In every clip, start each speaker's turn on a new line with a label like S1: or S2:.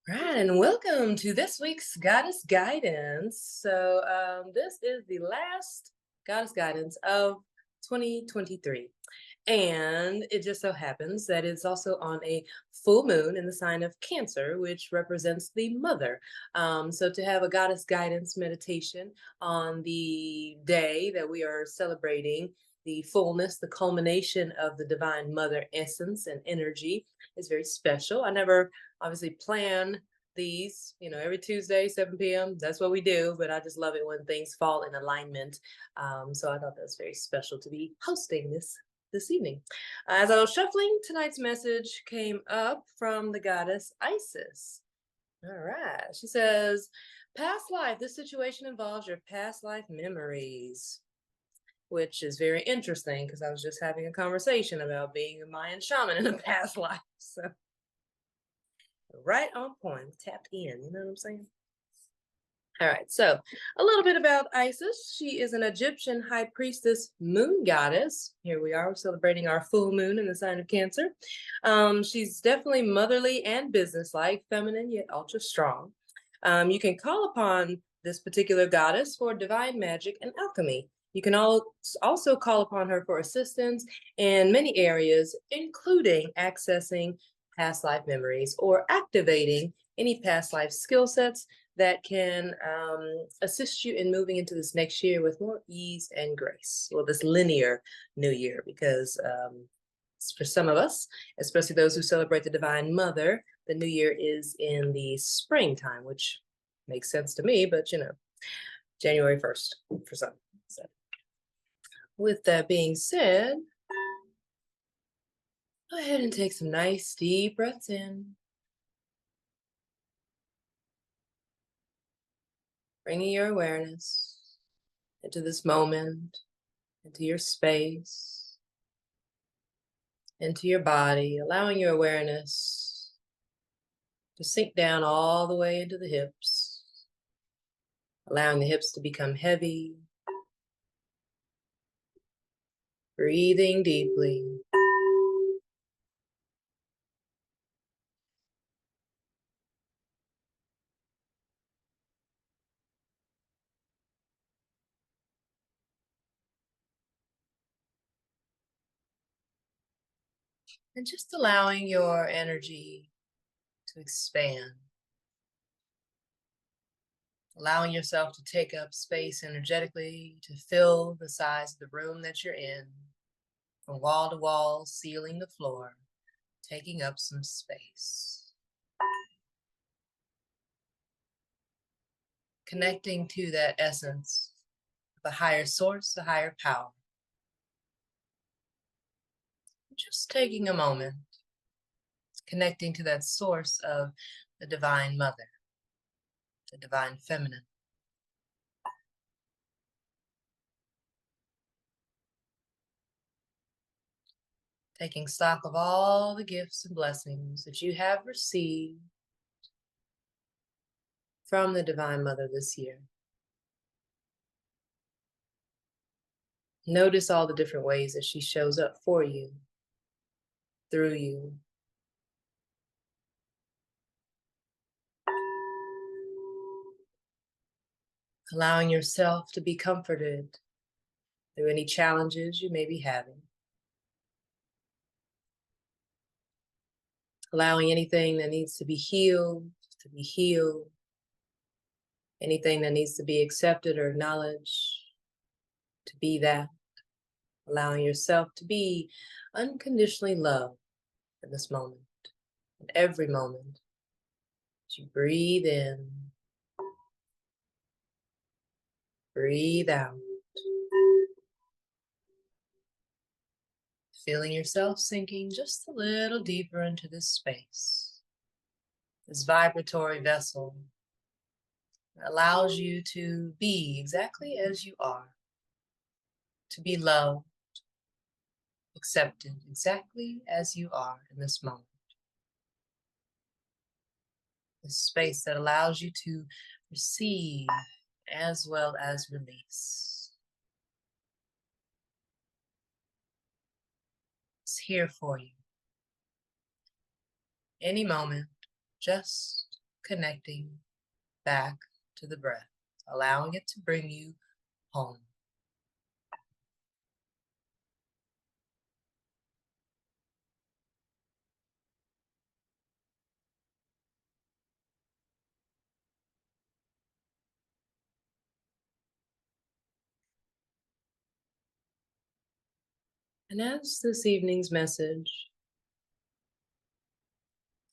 S1: Right, and welcome to this week's Goddess Guidance. This is the last Goddess Guidance of 2023. And it just so happens that it's also on a full moon in the sign of Cancer, which represents the mother. So, to have a Goddess Guidance meditation on the day that we are celebrating the fullness, the culmination of the Divine Mother essence and energy is very special. I never obviously plan these, every Tuesday, 7 p.m. That's what we do, but I just love it when things fall in alignment. So I thought that was very special to be hosting this evening. As I was shuffling, tonight's message came up from the goddess Isis. All right. She says, past life, this situation involves your past life memories, which is very interesting because I was just having a conversation about being a Mayan shaman in a past life. So right on point, tapped in, you know what I'm saying? All right, so a little bit about Isis. She is an Egyptian high priestess moon goddess. Here we are celebrating our full moon in the sign of Cancer. She's definitely motherly and businesslike, feminine yet ultra strong. You can call upon this particular goddess for divine magic and alchemy. You can also call upon her for assistance in many areas, including accessing past life memories or activating any past life skill sets that can assist you in moving into this next year with more ease and grace. Well, this linear new year, because for some of us, especially those who celebrate the Divine Mother, the new year is in the springtime, which makes sense to me, but January 1st for some. So, with that being said, go ahead and take some nice deep breaths in. Bringing your awareness into this moment, into your space, into your body, allowing your awareness to sink down all the way into the hips, allowing the hips to become heavy, breathing deeply. And just allowing your energy to expand, allowing yourself to take up space energetically, to fill the size of the room that you're in, from wall to wall, ceiling to floor, taking up some space. Connecting to that essence of a higher source, a higher power. Just taking a moment, connecting to that source of the Divine Mother, the Divine Feminine. Taking stock of all the gifts and blessings that you have received from the Divine Mother this year. Notice all the different ways that she shows up for you, through you. Allowing yourself to be comforted through any challenges you may be having. Allowing anything that needs to be healed, to be healed. Anything that needs to be accepted or acknowledged, to be that. Allowing yourself to be unconditionally loved in this moment, in every moment. As you breathe in, breathe out. Feeling yourself sinking just a little deeper into this space, this vibratory vessel that allows you to be exactly as you are, to be loved, accepted exactly as you are in this moment. This space that allows you to receive as well as release. It's here for you. Any moment, just connecting back to the breath, allowing it to bring you home. And as this evening's message,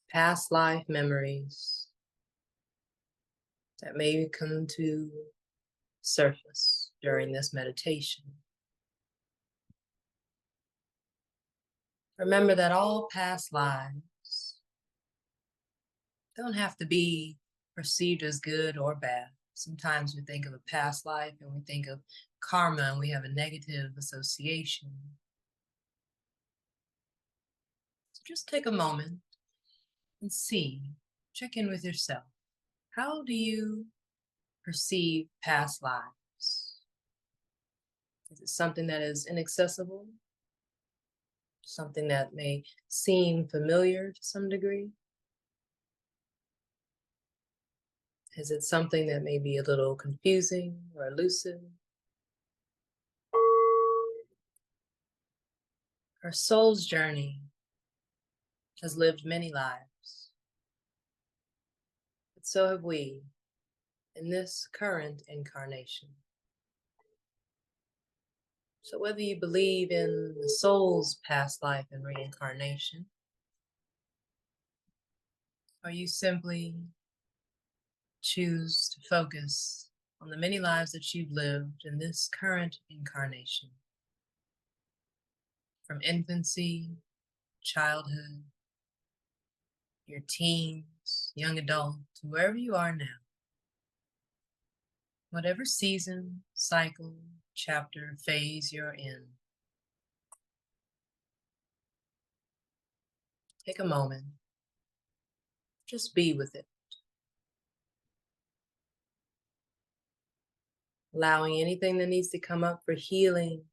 S1: past life memories that may come to surface during this meditation. Remember that all past lives don't have to be perceived as good or bad. Sometimes we think of a past life and we think of karma and we have a negative association. So just take a moment and check in with yourself. How do you perceive past lives? Is it something that is inaccessible? Something that may seem familiar to some degree? Is it something that may be a little confusing or elusive? Our soul's journey has lived many lives, but so have we in this current incarnation. So whether you believe in the soul's past life and reincarnation, or you simply choose to focus on the many lives that you've lived in this current incarnation, from infancy, childhood, your teens, young adult, to wherever you are now. Whatever season, cycle, chapter, phase you're in, take a moment, just be with it. Allowing anything that needs to come up for healing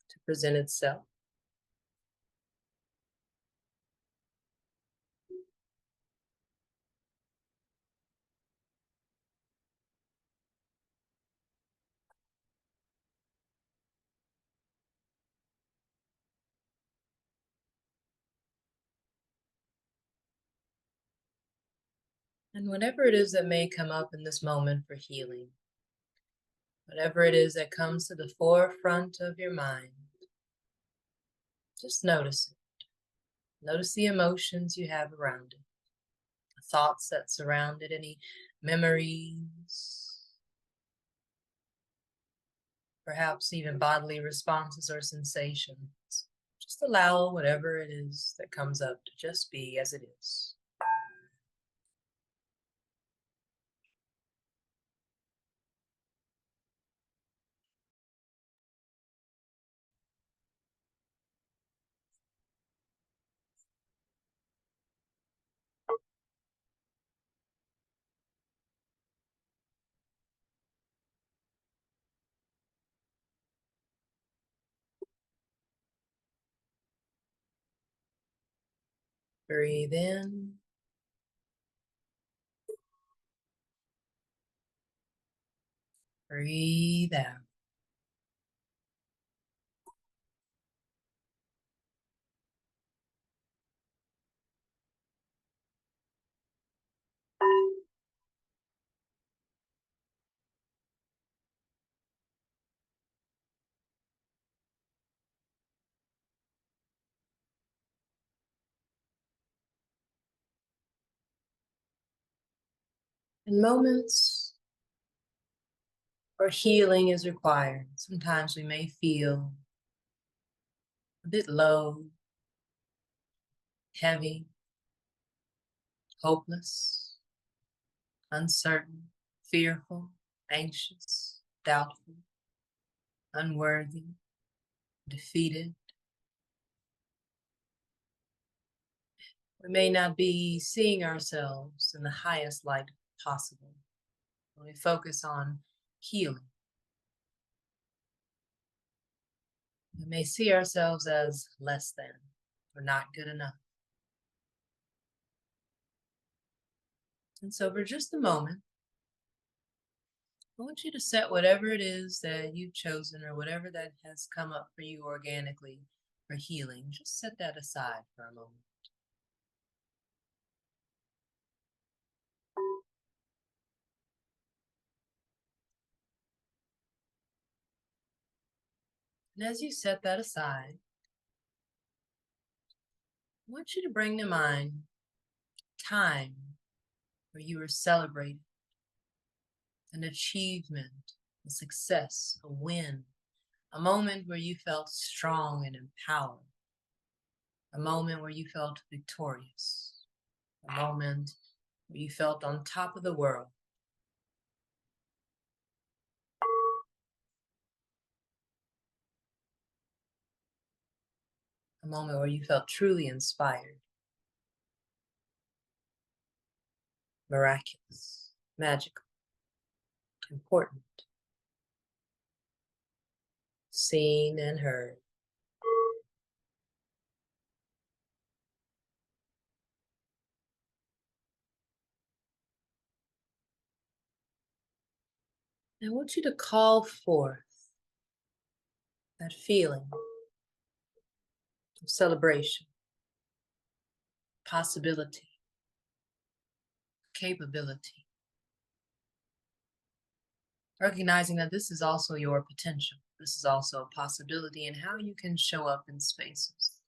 S1: to present itself. And whatever it is that may come up in this moment for healing, whatever it is that comes to the forefront of your mind, just notice it. Notice the emotions you have around it, the thoughts that surround it, any memories, perhaps even bodily responses or sensations. Just allow whatever it is that comes up to just be as it is. Breathe in. Breathe out. In moments where healing is required, sometimes we may feel a bit low, heavy, hopeless, uncertain, fearful, anxious, doubtful, unworthy, defeated. We may not be seeing ourselves in the highest light possible when we focus on healing. We may see ourselves as less than, or not good enough. And so for just a moment, I want you to set whatever it is that you've chosen or whatever that has come up for you organically for healing. Just set that aside for a moment. And as you set that aside, I want you to bring to mind time where you were celebrated, an achievement, a success, a win, a moment where you felt strong and empowered, a moment where you felt victorious, a moment where you felt on top of the world, a moment where you felt truly inspired, miraculous, magical, important, seen and heard. I want you to call forth that feeling of celebration, possibility, capability, recognizing that this is also your potential. This is also a possibility in how you can show up in spaces.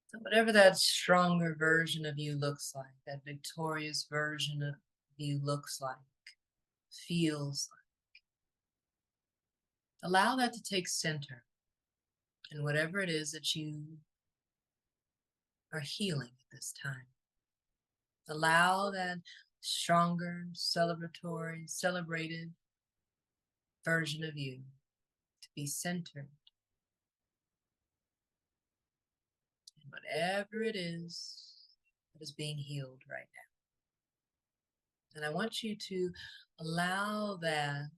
S1: So whatever that stronger version of you looks like, that victorious version of you looks like, feels like, allow that to take center in whatever it is that you are healing at this time. Allow that stronger, celebratory, celebrated version of you to be centered in whatever it is that is being healed right now. And I want you to allow that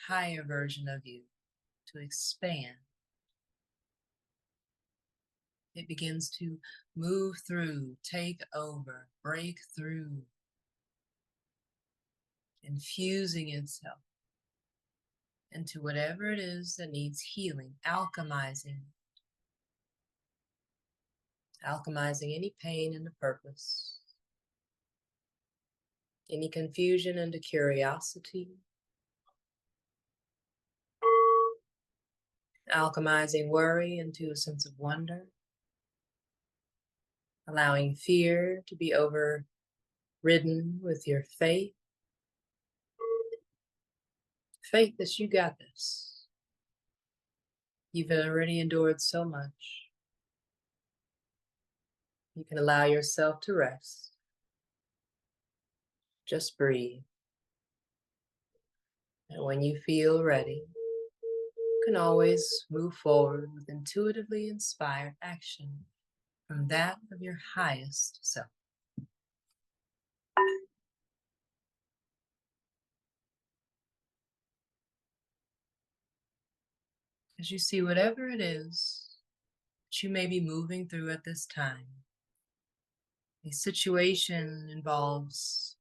S1: higher version of you to expand. It begins to move through, take over, break through, infusing itself into whatever it is that needs healing, alchemizing any pain into purpose, any confusion into curiosity, alchemizing worry into a sense of wonder, allowing fear to be overridden with your faith that you got this. You've already endured so much. You can allow yourself to rest. Just breathe. And when you feel ready, you can always move forward with intuitively inspired action from that of your highest self. As you see whatever it is that you may be moving through at this time, a situation involves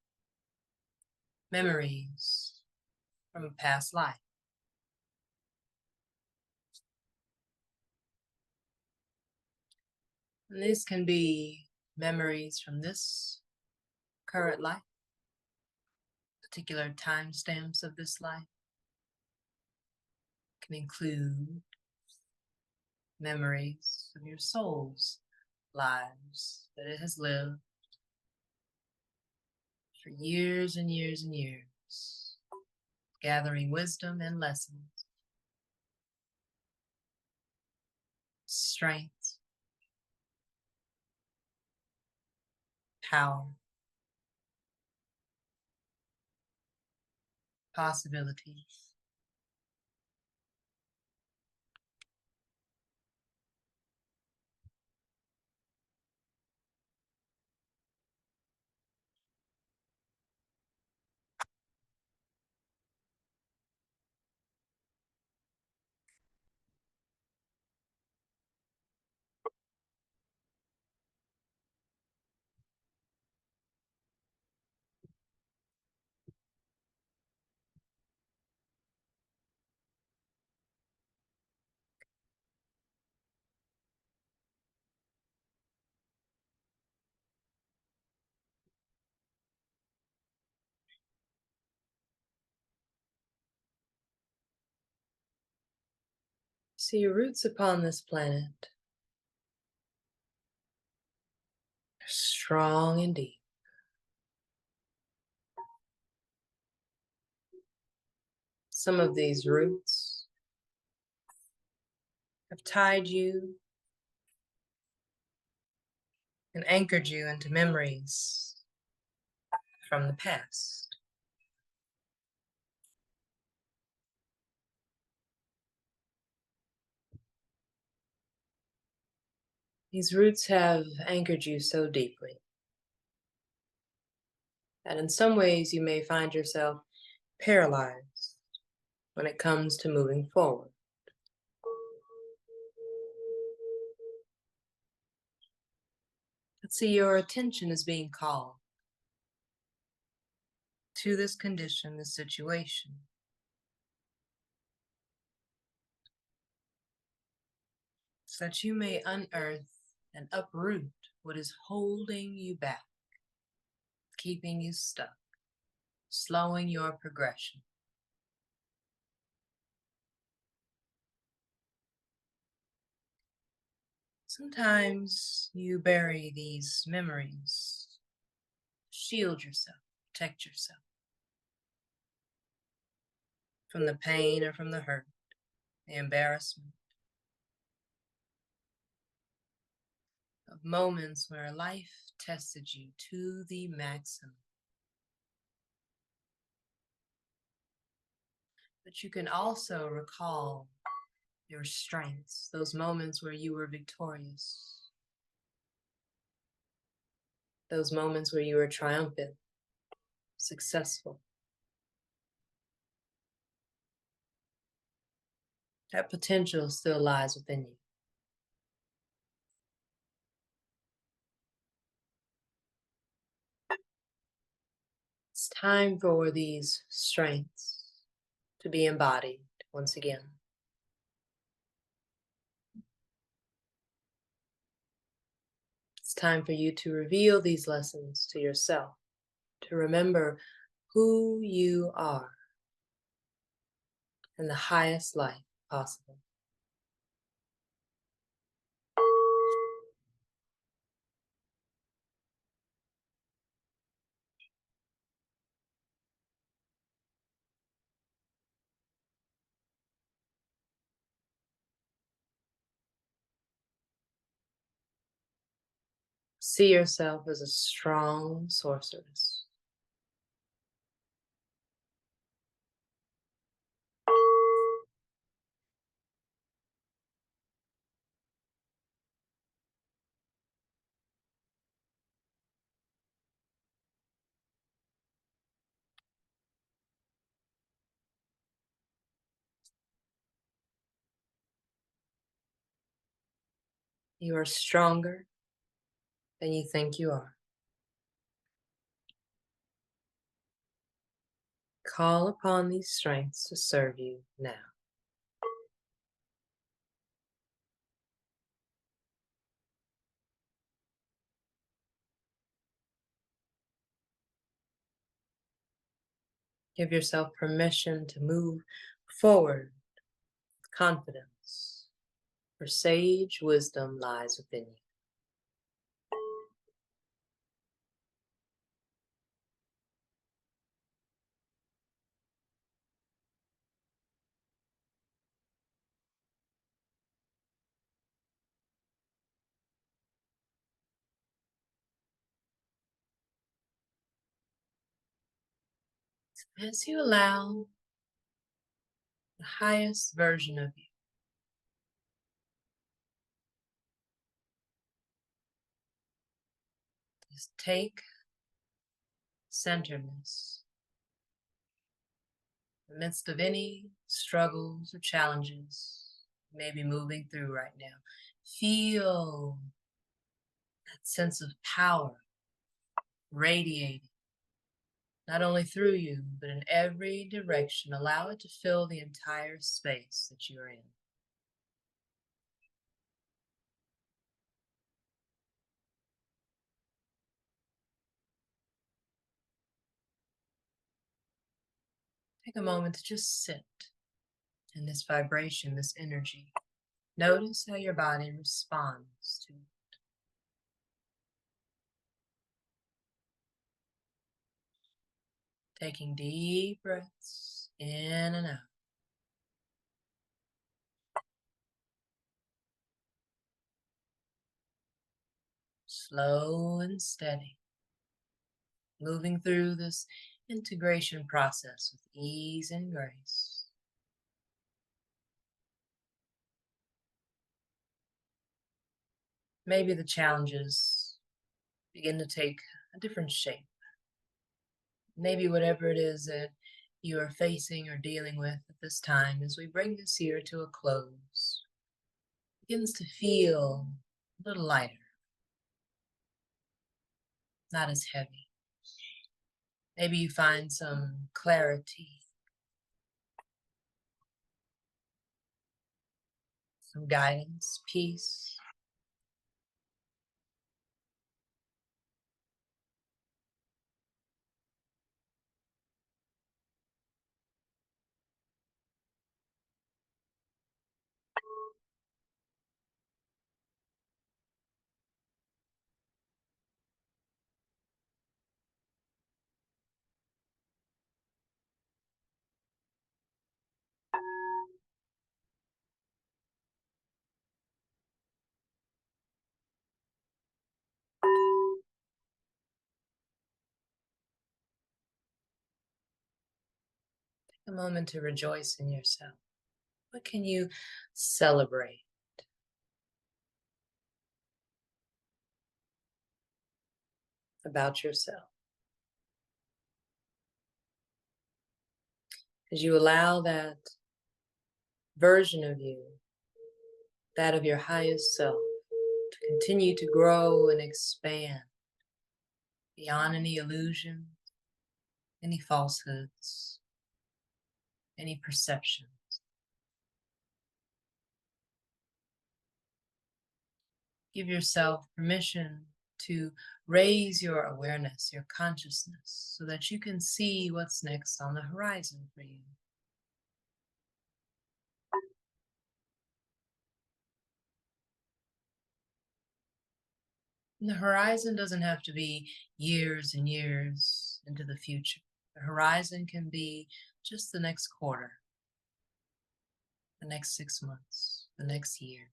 S1: memories from a past life. And these can be memories from this current life, particular timestamps of this life. Can include memories of your soul's lives that it has lived for years and years and years, gathering wisdom and lessons, strength, power, possibilities. See your roots upon this planet are strong and deep. Some of these roots have tied you and anchored you into memories from the past. These roots have anchored you so deeply that in some ways you may find yourself paralyzed when it comes to moving forward. Let's see, your attention is being called to this condition, this situation, so that you may unearth and uproot what is holding you back, keeping you stuck, slowing your progression. Sometimes you bury these memories, shield yourself, protect yourself from the pain or from the hurt, the embarrassment of moments where life tested you to the maximum. But you can also recall your strengths, those moments where you were victorious, those moments where you were triumphant, successful. That potential still lies within you. It's time for these strengths to be embodied once again. It's time for you to reveal these lessons to yourself, to remember who you are in the highest light possible. See yourself as a strong sorceress. You are stronger than you think you are. Call upon these strengths to serve you now. Give yourself permission to move forward with confidence, for sage wisdom lies within you. As you allow the highest version of you to take centeredness in the midst of any struggles or challenges you may be moving through right now, feel that sense of power radiating not only through you, but in every direction. Allow it to fill the entire space that you're in. Take a moment to just sit in this vibration, this energy. Notice how your body responds to it. Taking deep breaths in and out. Slow and steady. Moving through this integration process with ease and grace. Maybe the challenges begin to take a different shape. Maybe whatever it is that you are facing or dealing with at this time, as we bring this year to a close, begins to feel a little lighter, not as heavy. Maybe you find some clarity, some guidance, peace. A moment to rejoice in yourself. What can you celebrate about yourself? As you allow that version of you, that of your highest self, to continue to grow and expand beyond any illusion, any falsehoods, any perceptions. Give yourself permission to raise your awareness, your consciousness, so that you can see what's next on the horizon for you. And the horizon doesn't have to be years and years into the future. The horizon can be just the next quarter, the next 6 months, the next year.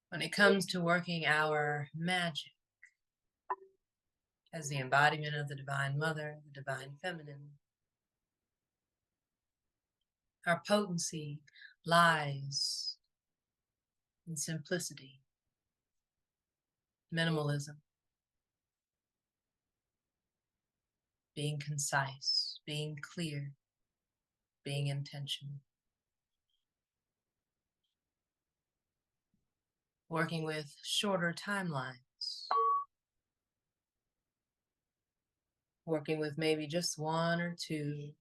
S1: When it comes to working our magic as the embodiment of the Divine Mother, the Divine Feminine, our potency lies in simplicity, minimalism, being concise, being clear, being intentional. Working with shorter timelines. Working with maybe just one or two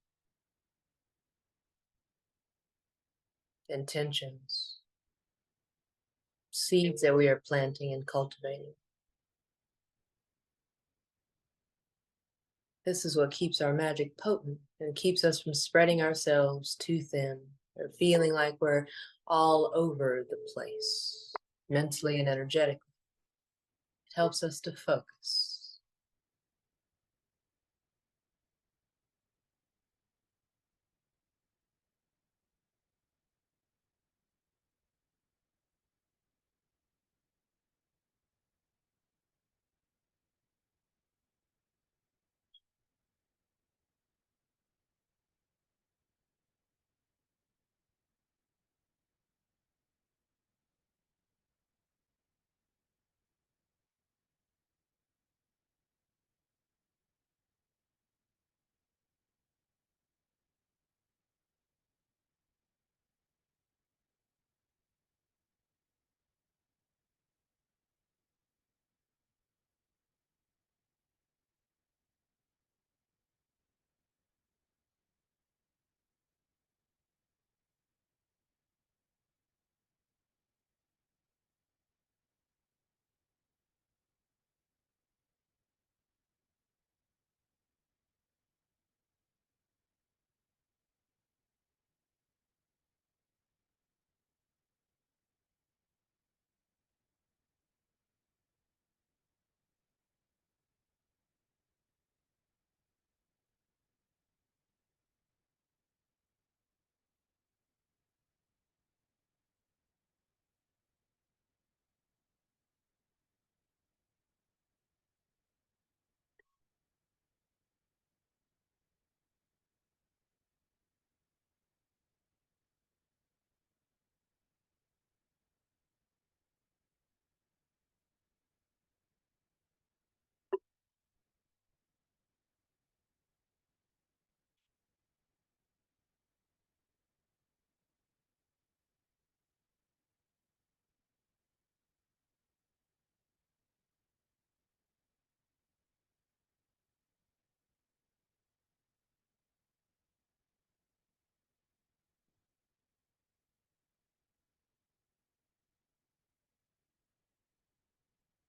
S1: intentions, seeds that we are planting and cultivating. This is what keeps our magic potent and keeps us from spreading ourselves too thin or feeling like we're all over the place, mentally and energetically. It helps us to focus.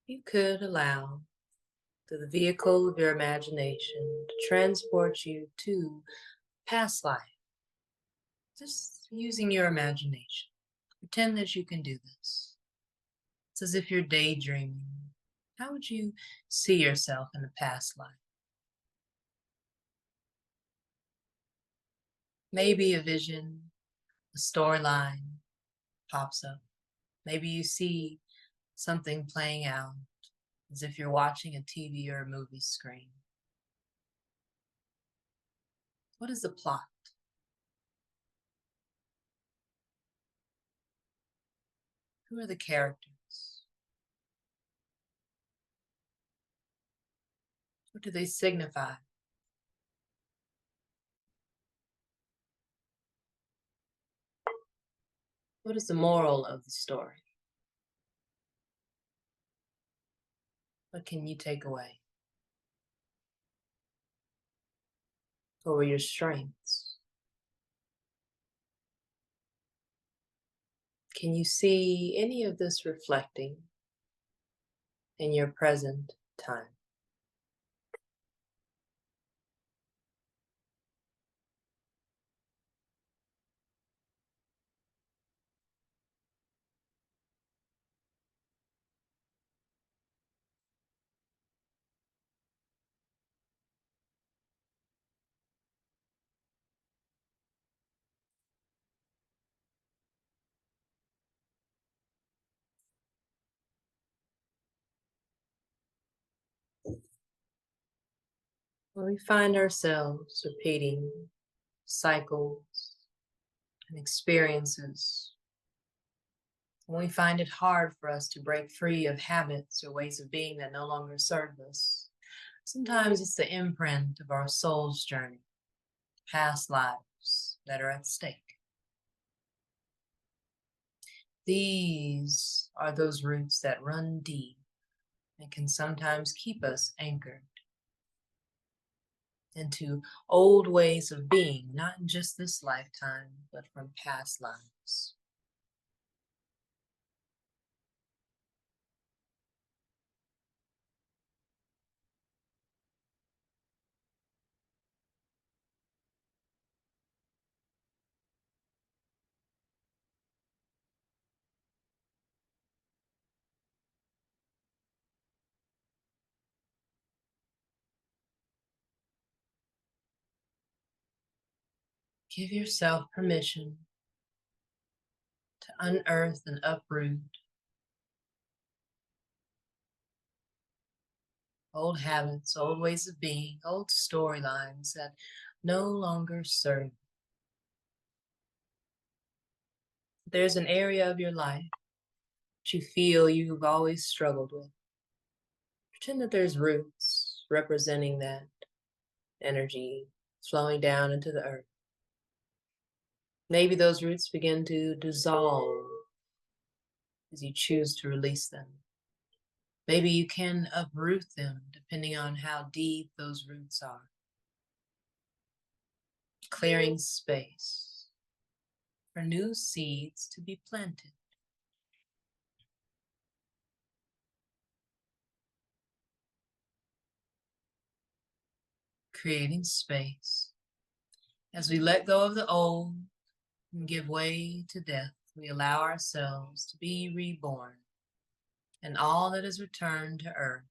S1: you could allow through the vehicle of your imagination to transport you to past life. Just using your imagination. Pretend that you can do this. It's as if you're daydreaming. How would you see yourself in a past life? Maybe a vision, a storyline pops up. Maybe you see something playing out as if you're watching a TV or a movie screen. What is the plot? Who are the characters? What do they signify? What is the moral of the story? What can you take away? What were your strengths? Can you see any of this reflecting in your present time? When we find ourselves repeating cycles and experiences, when we find it hard for us to break free of habits or ways of being that no longer serve us, sometimes it's the imprint of our soul's journey, past lives that are at stake. These are those roots that run deep and can sometimes keep us anchored into old ways of being, not in just this lifetime, but from past lives. Give yourself permission to unearth and uproot old habits, old ways of being, old storylines that no longer serve. There's an area of your life that you feel you've always struggled with. Pretend that there's roots representing that energy flowing down into the earth. Maybe those roots begin to dissolve as you choose to release them. Maybe you can uproot them depending on how deep those roots are. Clearing space for new seeds to be planted. Creating space. As we let go of the old and give way to death, we allow ourselves to be reborn, and all that is returned to earth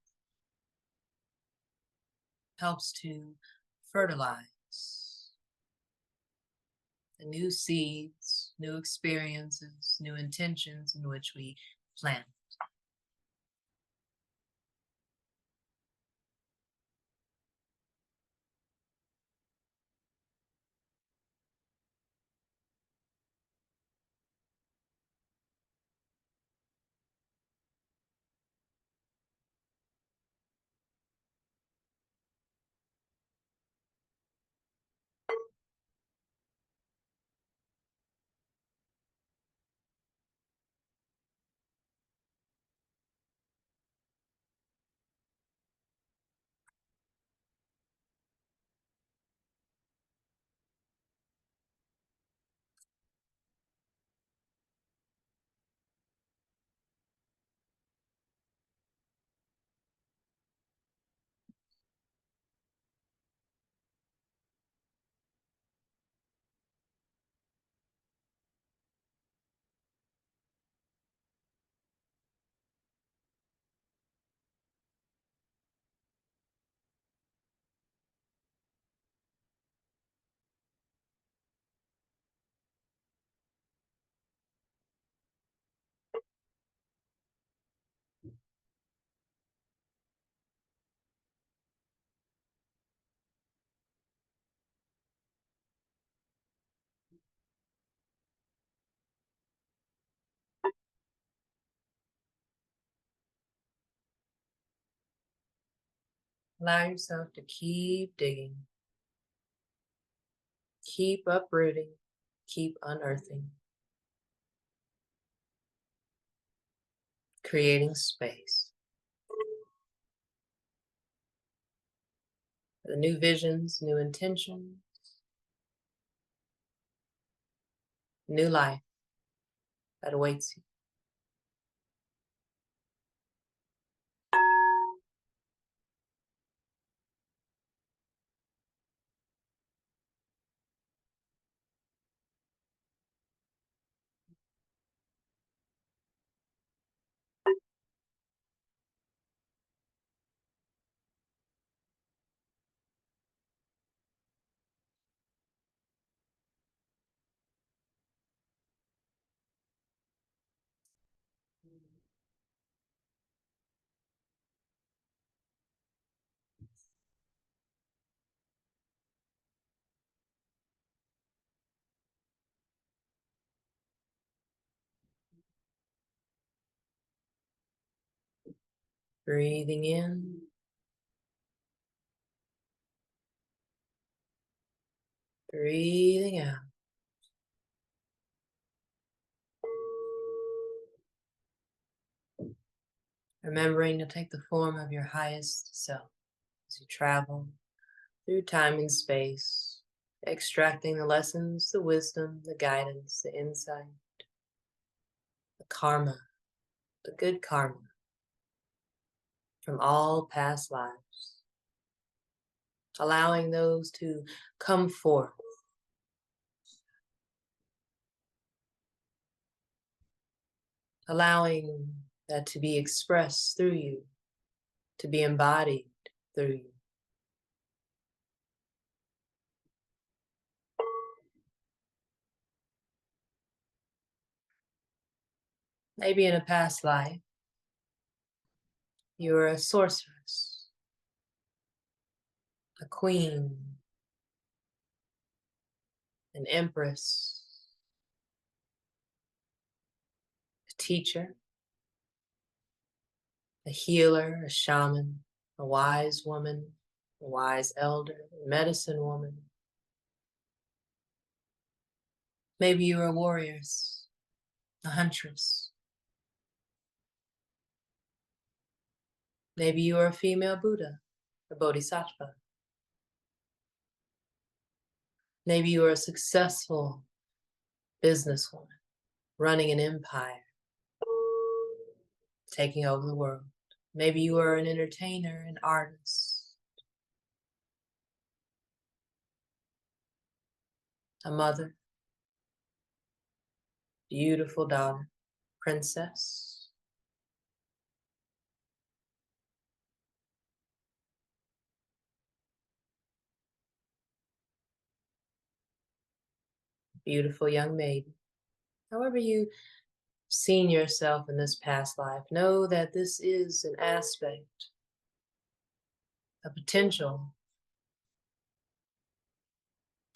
S1: helps to fertilize the new seeds, new experiences, new intentions in which we plant. Allow yourself to keep digging, keep uprooting, keep unearthing, creating space for the new visions, new intentions, new life that awaits you. Breathing in, breathing out. Remembering to take the form of your highest self as you travel through time and space, extracting the lessons, the wisdom, the guidance, the insight, the karma, the good karma from all past lives, allowing those to come forth, allowing that to be expressed through you, to be embodied through you. Maybe in a past life, you were a sorceress, a queen, an empress, a teacher, a healer, a shaman, a wise woman, a wise elder, a medicine woman. Maybe you were a warrioress, a huntress. Maybe you were a female Buddha, a bodhisattva. Maybe you were a successful businesswoman, running an empire, taking over the world. Maybe you were an entertainer, an artist, a mother, beautiful daughter, princess. Beautiful young maiden. However you seen yourself in this past life, know that this is an aspect, a potential,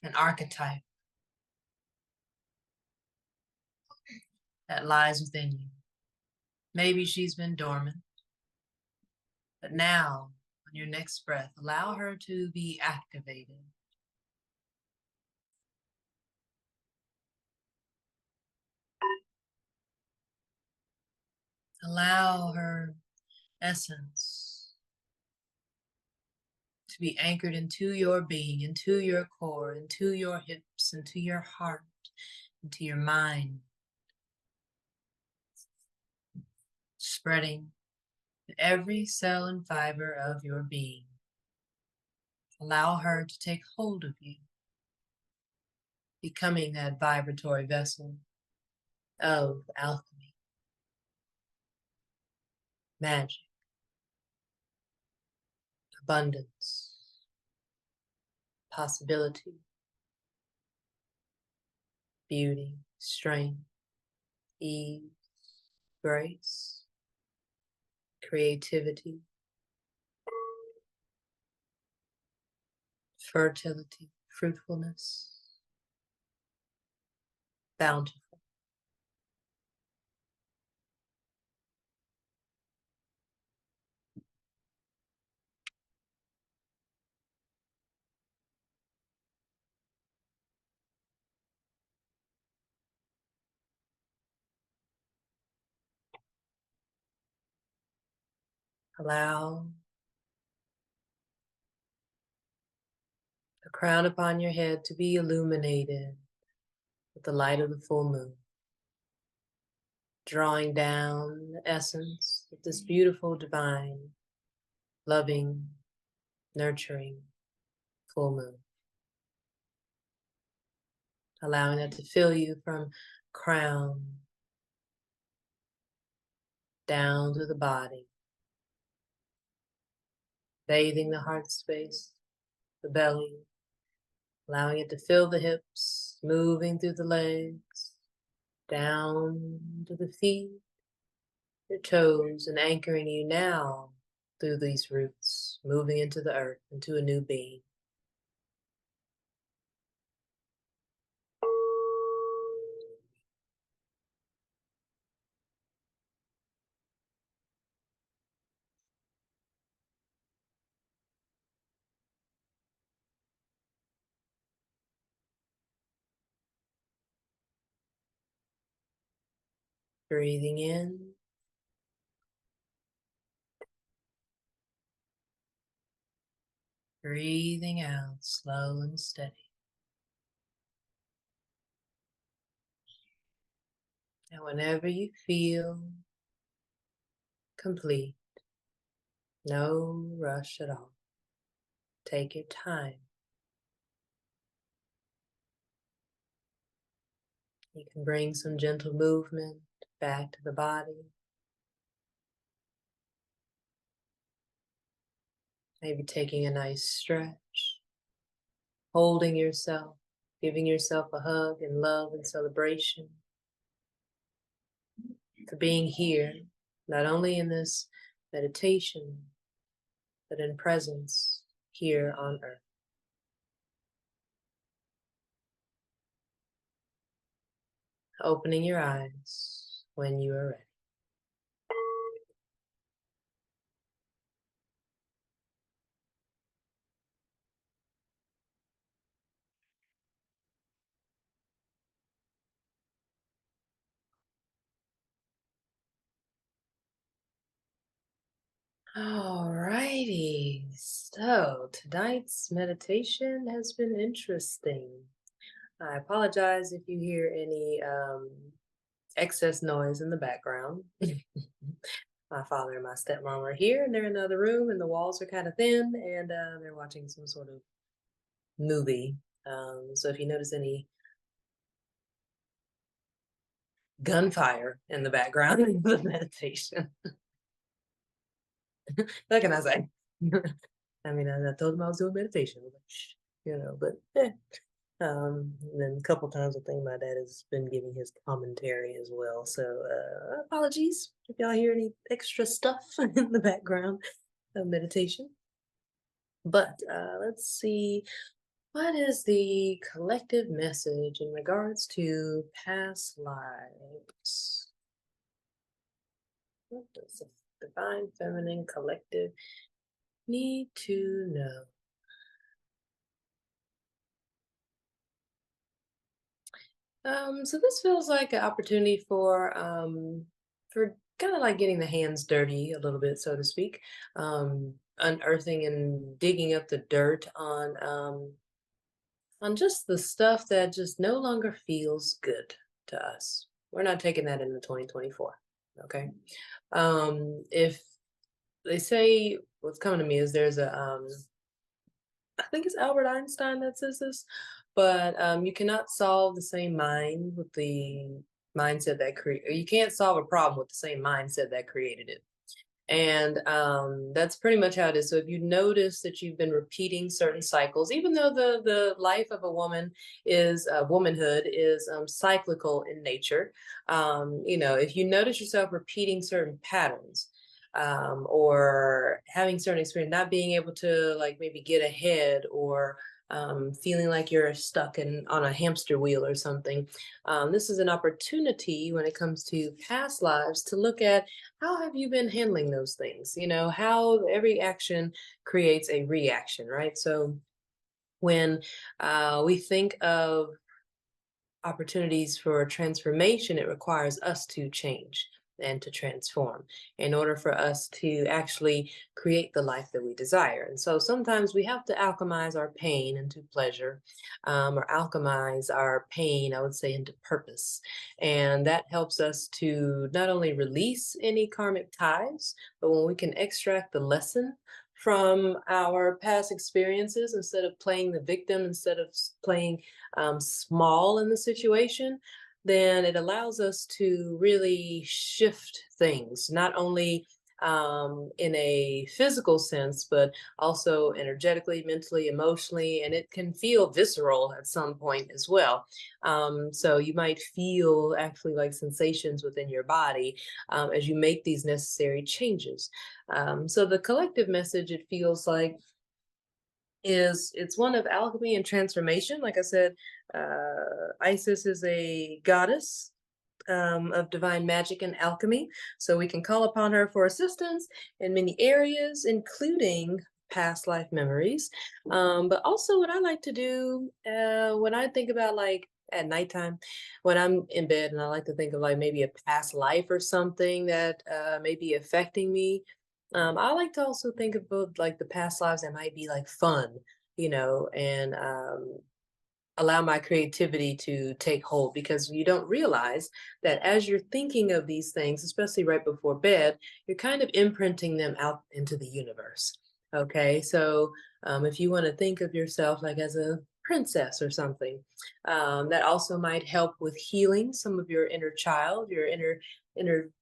S1: an archetype that lies within you. Maybe she's been dormant, but now, on your next breath, allow her to be activated. Allow her essence to be anchored into your being, into your core, into your hips, into your heart, into your mind, spreading to every cell and fiber of your being. Allow her to take hold of you, becoming that vibratory vessel of alchemy, magic, abundance, possibility, beauty, strength, ease, grace, creativity, fertility, fruitfulness, bountiful. Allow the crown upon your head to be illuminated with the light of the full moon, drawing down the essence of this beautiful, divine, loving, nurturing full moon. Allowing it to fill you from crown down to the body, bathing the heart space, the belly, allowing it to fill the hips, moving through the legs, down to the feet, your toes, and anchoring you now through these roots, moving into the earth, into a new being. Breathing in, breathing out, slow and steady. And whenever you feel complete, no rush at all. Take your time. You can bring some gentle movement back to the body. Maybe taking a nice stretch, holding yourself, giving yourself a hug and love and celebration for being here, not only in this meditation, but in presence here on earth. Opening your eyes when you are ready. Alrighty, so tonight's meditation has been interesting. I apologize if you hear any excess noise in the background. My father and my stepmom are here, and they're in another room, and the walls are kind of thin, and they're watching some sort of movie. So if you notice any gunfire in the background of the meditation, what can I say? I mean, I told them I was doing meditation, but and then a couple times I think my dad has been giving his commentary as well. So apologies if y'all hear any extra stuff in the background of meditation. But let's see, what is the collective message in regards to past lives? What does the divine feminine collective need to know? So this feels like an opportunity for kind of like getting the hands dirty a little bit, so to speak, unearthing and digging up the dirt on just the stuff that just no longer feels good to us. We're not taking that into 2024. Okay. If they say what's coming to me is there's a I think it's Albert Einstein that says this, but you cannot solve the same mind with the mindset that you can't solve a problem with the same mindset that created it. And that's pretty much how it is. So if you notice that you've been repeating certain cycles, even though the life of a woman is womanhood is cyclical in nature, if you notice yourself repeating certain patterns, or having certain experience, not being able to like maybe get ahead, or feeling like you're stuck on a hamster wheel or something. This is an opportunity when it comes to past lives to look at how have you been handling those things? How every action creates a reaction, right? So when we think of opportunities for transformation, it requires us to change. and to transform in order for us to actually create the life that we desire. And so sometimes we have to alchemize our pain into pleasure, or alchemize our pain, I would say, into purpose. And that helps us to not only release any karmic ties, but when we can extract the lesson from our past experiences instead of playing the victim, instead of playing small in the situation, then it allows us to really shift things, not only in a physical sense, but also energetically, mentally, emotionally, and it can feel visceral at some point as well. So you might feel actually like sensations within your body as you make these necessary changes. So the collective message, it feels like, is it's one of alchemy and transformation. Like I said, Isis is a goddess of divine magic and alchemy. So we can call upon her for assistance in many areas, including past life memories. But also, what I like to do when I think about like at nighttime, when I'm in bed, and I like to think of like maybe a past life or something that may be affecting me. I like to also think about like the past lives that might be like fun, and allow my creativity to take hold, because you don't realize that as you're thinking of these things, especially right before bed, you're kind of imprinting them out into the universe. Okay, so if you want to think of yourself like as a princess or something, that also might help with healing some of your inner child, your inner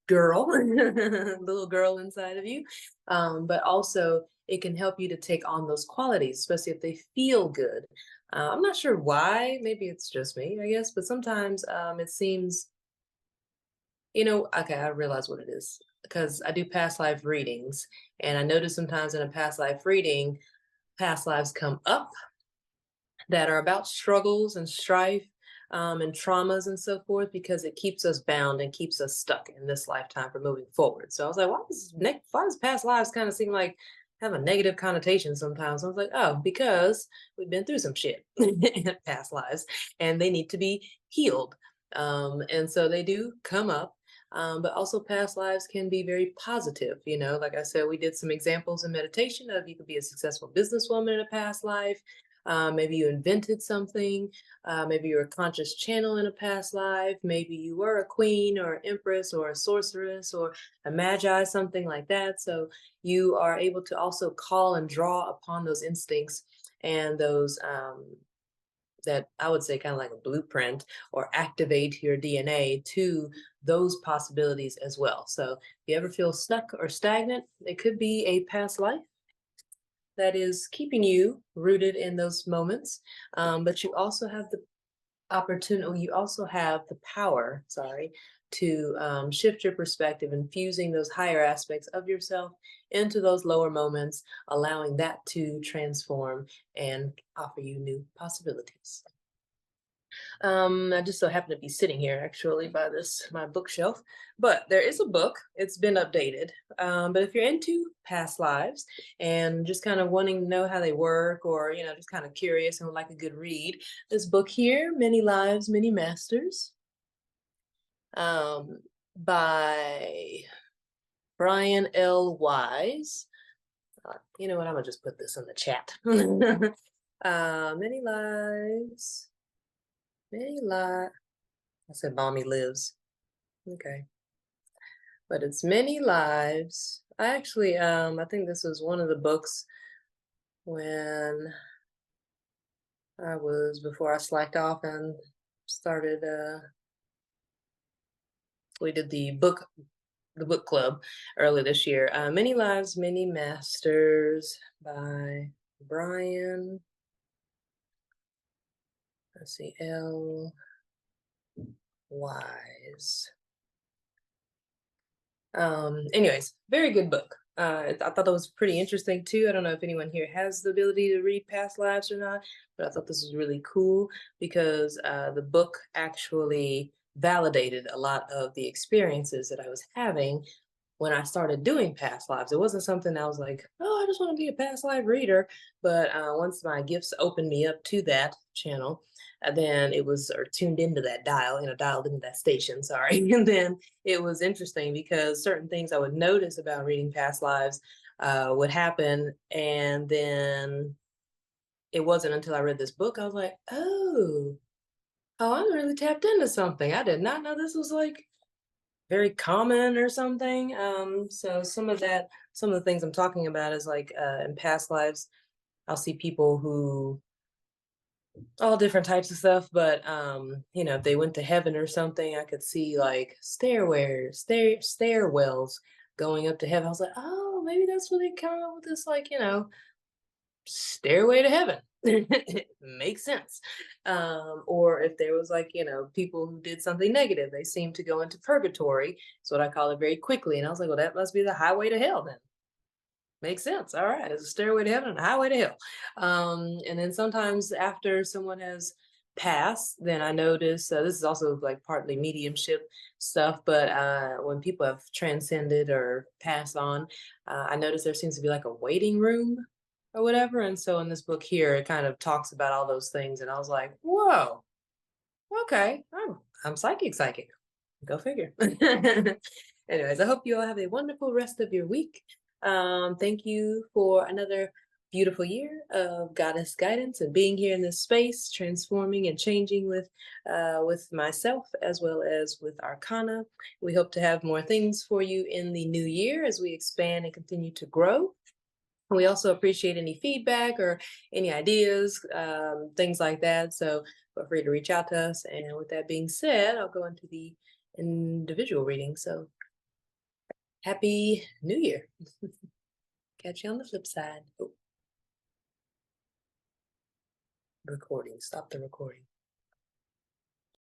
S1: girl, little girl inside of you. But also it can help you to take on those qualities, especially if they feel good. I'm not sure why. Maybe it's just me, I guess. But sometimes it seems, okay, I realize what it is because I do past life readings. And I notice sometimes in a past life reading, past lives come up that are about struggles and strife and traumas and so forth, because it keeps us bound and keeps us stuck in this lifetime for moving forward. So I was like, why does past lives kind of seem like have a negative connotation sometimes? I was like, oh, because we've been through some shit in past lives and they need to be healed. And so they do come up. But also past lives can be very positive. Like I said, we did some examples in meditation of you could be a successful businesswoman in a past life. Maybe you invented something. Maybe you're a conscious channel in a past life. Maybe you were a queen or an empress or a sorceress or a magi, something like that. So you are able to also call and draw upon those instincts and those that I would say kind of like a blueprint, or activate your DNA to those possibilities as well. So if you ever feel stuck or stagnant, it could be a past life that is keeping you rooted in those moments. But you also have the opportunity, you also have the power, sorry, to shift your perspective, infusing those higher aspects of yourself into those lower moments, allowing that to transform and offer you new possibilities. I just so happen to be sitting here actually by my bookshelf, but there is a book. It's been updated. But if you're into past lives and just kind of wanting to know how they work, or just kind of curious and would like a good read, this book here, Many Lives, Many Masters, um, by Brian L. Wise. You know what? I'm gonna just put this in the chat. Many lives. Many lives. I said Mommy Lives. Okay. But it's Many Lives. I actually, I think this was one of the books when before I slacked off and started, we did the book club early this year. Many Lives, Many Masters by Brian, let's see, L. Wise. Anyways, very good book. I thought that was pretty interesting too. I don't know if anyone here has the ability to read past lives or not, but I thought this was really cool because the book actually validated a lot of the experiences that I was having when I started doing past lives. It wasn't something I was like, oh, I just want to be a past life reader. But once my gifts opened me up to that channel, then it was, or tuned into that dial, dialed into that station, sorry. And then it was interesting because certain things I would notice about reading past lives would happen. And then it wasn't until I read this book, I was like, oh, I'm really tapped into something. I did not know this was like very common or something. So some of the things I'm talking about is like in past lives, I'll see people who all different types of stuff, but if they went to heaven or something, I could see like stairwells going up to heaven. I was like, oh, maybe that's where they come up with this, like, stairway to heaven. Makes sense. Or if there was like, people who did something negative, they seem to go into purgatory. That's what I call it, very quickly. And I was like, well, that must be the highway to hell then. Makes sense. All right. It's a stairway to heaven and a highway to hell. And then sometimes after someone has passed, then I notice this is also like partly mediumship stuff, but when people have transcended or passed on, I notice there seems to be like a waiting room or whatever. And so in this book here, it kind of talks about all those things. And I was like, whoa, okay, I'm psychic. Go figure. Anyways, I hope you all have a wonderful rest of your week. Thank you for another beautiful year of goddess guidance and being here in this space, transforming and changing with myself as well as with Arcana. We hope to have more things for you in the new year as we expand and continue to grow. We also appreciate any feedback or any ideas, things like that. So feel free to reach out to us. And with that being said, I'll go into the individual reading. So happy New Year. Catch you on the flip side. Oh, recording. Stop the recording.